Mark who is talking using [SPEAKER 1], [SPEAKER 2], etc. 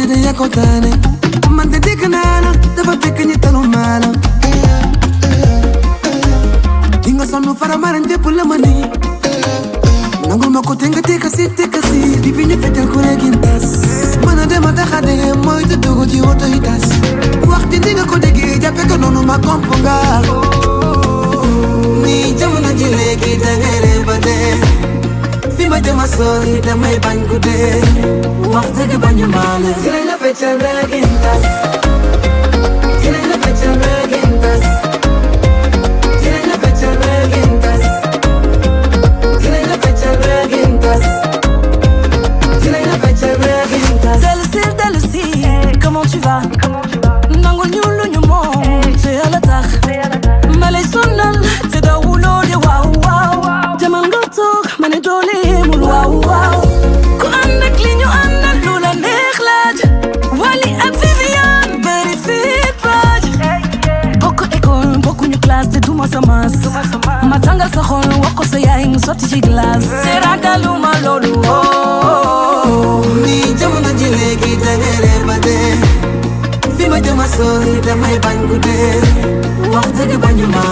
[SPEAKER 1] te de yaa ko tane man de dégg naa la dafa fekk ñi talu maa la di nga sonn fara maran jëpp la ma nii nangul ma ko te nga tekasi di fi ñu fetal ku reegin tas mën a dem a taxa de mooy te dugg ci woto yi tas wax di nga ko déggee jàppe ko noonu ma komp nga nii jamono ji léegi da ngay ree ba dee fi ma jëm a sori damay bañ ku dee wax dëgg bañu maa la dinañ la fetal reegin tas dinañ la fetal reegin tas dinañ la fetal reegin tas dinañ la fetal reegin tas dinañ la fetal reegin tas
[SPEAKER 2] Dellusi, comment tu vas? Nangul ñu lu ñu moom te Yàlla tax ma lay sonal te dawuloo de waaw waaw demal nga toog ma ne doole yemul waaw waaw ku ànd ak li ñu ànd ak lu la neex laaj Wally ak Viviane bëri fit baaj bokk école bokkuñu classe te duma sa mas ma tàngal sa xol wax ko sa yaay mu sotti ci glace te ragaluma loolu
[SPEAKER 1] nii jamono ji léegi da ngay ree ba dee fi ma jëm a sori damay bañ ku dee wax dëgg bañu ma